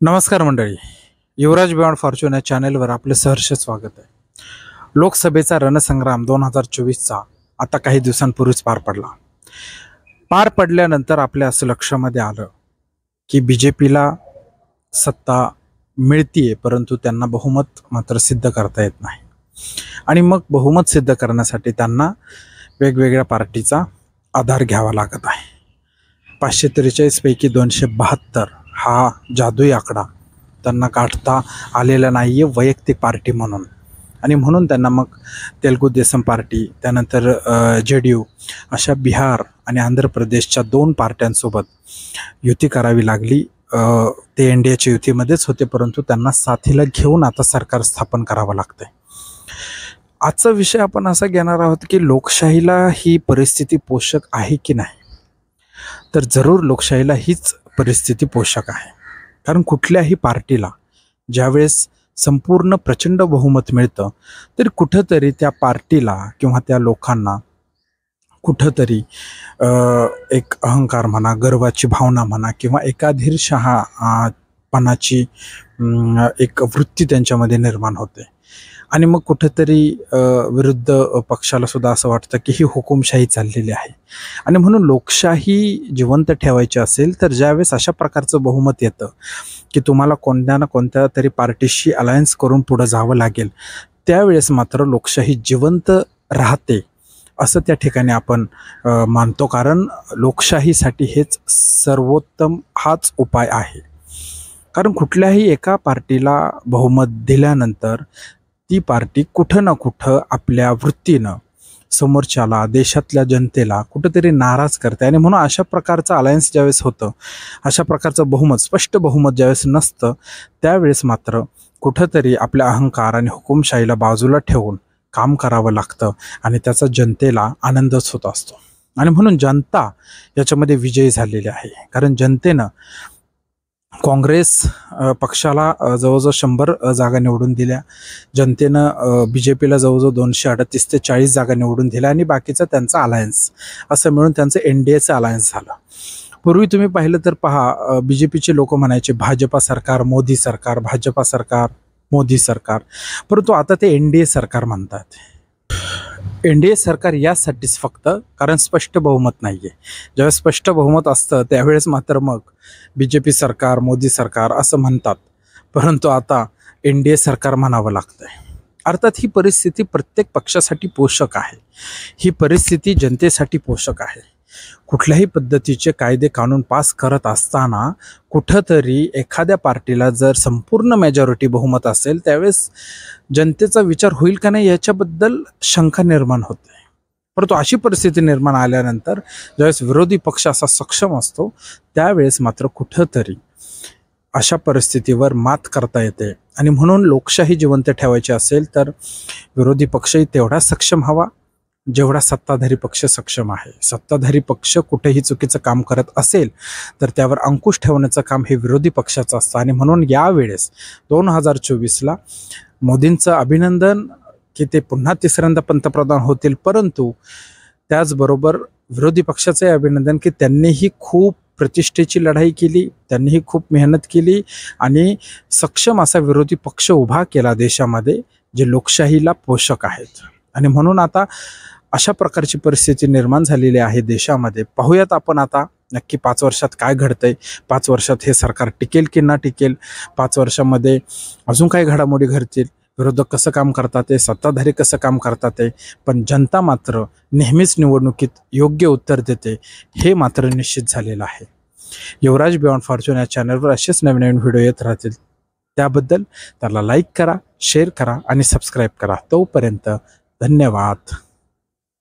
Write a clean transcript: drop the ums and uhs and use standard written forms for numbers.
नमस्कार मंडळी. युवराज beyond Fortune या चॅनेलवर आपले सहर्ष स्वागत आहे. लोकसभेचा रणसंग्राम 2024चा आता काही दिवसांपूर्वीच पार पडला. पार पडल्यानंतर आपल्या असं लक्षामध्ये आलं की BJPला सत्ता मिळतीये, परंतु त्यांना बहुमत मात्र सिद्ध करता येत नाही. आणि मग बहुमत सिद्ध करण्यासाठी त्यांना वेगवेगळ्या पार्टीचा आधार घ्यावा लागत आहे. 543 पैकी 272 हा जादुई आकडा त्यांना गाठता आलेला नाही आहे वैयक्तिक पार्टी म्हणून. आणि म्हणून त्यांना मग तेलुगू देसम पार्टी, त्यानंतर JDU अशा बिहार आणि आंध्र प्रदेशच्या 2 पार्ट्यांसोबत युती करावी लागली. ते NDAच्या युतीमध्येच होते, परंतु त्यांना साथीला घेऊन आता सरकार स्थापन करावं लागतंय. आजचा विषय आपण असा घेणार आहोत की लोकशाहीला ही परिस्थिती पोषक आहे की नाही. तर जरूर लोकशाहीला हीच परिस्थिती पोषक आहे. कारण कुठल्याही पार्टीला ज्यावेळेस संपूर्ण प्रचंड बहुमत मिळतं, तर कुठंतरी त्या पार्टीला किंवा त्या लोकांना कुठंतरी एक अहंकार म्हणा, गर्वाची भावना म्हणा, किंवा एकाधीरशहापणाची एक वृत्ती त्यांच्यामध्ये निर्माण होते. आणि मग कुठंतरी विरुद्ध पक्षाला सुद्धा असं वाटतं की ही हुकुमशाही चाललेली आहे. आणि म्हणून लोकशाही जिवंत ठेवायची असेल तर ज्यावेळेस अशा प्रकारचं बहुमत येतं की तुम्हाला कोणत्या ना कोणत्या तरी पार्टीशी अलायन्स करून पुढं जावं लागेल, त्यावेळेस मात्र लोकशाही जिवंत राहते असं त्या ठिकाणी आपण मानतो. कारण लोकशाहीसाठी हेच सर्वोत्तम हाच उपाय आहे. कारण कुठल्याही एका पार्टीला बहुमत दिल्यानंतर ती पार्टी कुठं ना कुठं आपल्या वृत्तीनं समोरच्याला, देशातल्या जनतेला कुठंतरी नाराज करते. आणि म्हणून अशा प्रकारचं अलायन्स ज्यावेळेस होतं, अशा प्रकारचं बहुमत, स्पष्ट बहुमत ज्यावेळेस नसतं, त्यावेळेस मात्र कुठंतरी आपल्या अहंकार आणि हुकुमशाहीला बाजूला ठेवून काम करावं लागतं आणि त्याचा जनतेला आनंदच होत असतो. आणि म्हणून जनता याच्यामध्ये विजयी झालेली आहे. कारण जनतेनं काँग्रेस पक्षाला जवळजवळ 100 जागा निवडून दिल्या. जनतेनं BJPला जवळजवळ 238 ते 40 जागा निवडून दिल्या. आणि बाकीचं त्यांचं अलायन्स असं मिळून त्यांचं NDAचं अलायन्स झालं. पूर्वी तुम्ही पाहिलं तर पहा, BJPचे लोक म्हणायचे भाजपा सरकार, मोदी सरकार, भाजपा सरकार, मोदी सरकार. परंतु आता ते NDA सरकार म्हणतात. NDA सरकार यासाठीच फक्त कारण स्पष्ट बहुमत नाही आहे. ज्यावेळेस स्पष्ट बहुमत असतं त्यावेळेस मात्र मग BJP सरकार, मोदी सरकार असं म्हणतात. परंतु आता NDA सरकार म्हणावं लागतंय. अर्थात ही परिस्थिती प्रत्येक पक्षासाठी पोषक आहे. ही परिस्थिती जनतेसाठी पोषक आहे. कुठल्याही पद्धतीचे कायदे कानून पास करत असताना कुठंतरी एखाद्या पार्टीला जर संपूर्ण मेजॉरिटी बहुमत असेल, त्यावेळेस जनतेचा विचार होईल का नाही याच्याबद्दल शंका निर्माण होते. परंतु अशी परिस्थिती निर्माण आल्यानंतर ज्यावेळेस विरोधी पक्ष असा सक्षम असतो, त्यावेळेस मात्र कुठंतरी अशा परिस्थितीवर मात करता येते. आणि म्हणून लोकशाही जिवंत ठेवायची असेल तर विरोधी पक्षही तेवढा सक्षम हवा जेवढा सत्ताधारी पक्ष सक्षम आहे. सत्ताधारी पक्ष कुठेही चुकीचं काम करत असेल तर त्यावर अंकुश ठेवण्याचं काम हे विरोधी पक्षाचं असतं. आणि म्हणून यावेळेस 2024ला मोदींचं अभिनंदन की ते पुन्हा तिसऱ्यांदा पंतप्रधान होतील, परंतु त्याचबरोबर विरोधी पक्षाचंही अभिनंदन की त्यांनीही खूप प्रतिष्ठेची लढाई केली, त्यांनीही खूप मेहनत केली आणि सक्षम असा विरोधी पक्ष उभा केला देशामध्ये, जे लोकशाहीला पोषक आहेत. आणि म्हणून आता अशा प्रकारची परिस्थिती निर्माण झालेली आहे देशामध्ये. पाहूयात आपण आता नक्की 5 वर्षात काय घडतंय, 5 वर्षात हे सरकार टिकेल की ना टिकेल, 5 वर्षामध्ये अजून काय घडामोडी घडतील, विरोधक कसं काम करतात ते, सत्ताधारी कसं काम करतात ते. पण जनता मात्र नेहमीच निवडणुकीत योग्य उत्तर देते हे मात्र निश्चित झालेलं आहे. युवराज बियॉन्ड फॉर्च्यून या चॅनलवर असेच नवीन नवीन व्हिडिओ येत राहतील. त्याबद्दल त्याला लाईक करा, शेअर करा आणि सबस्क्राईब करा. तोपर्यंत धन्यवाद.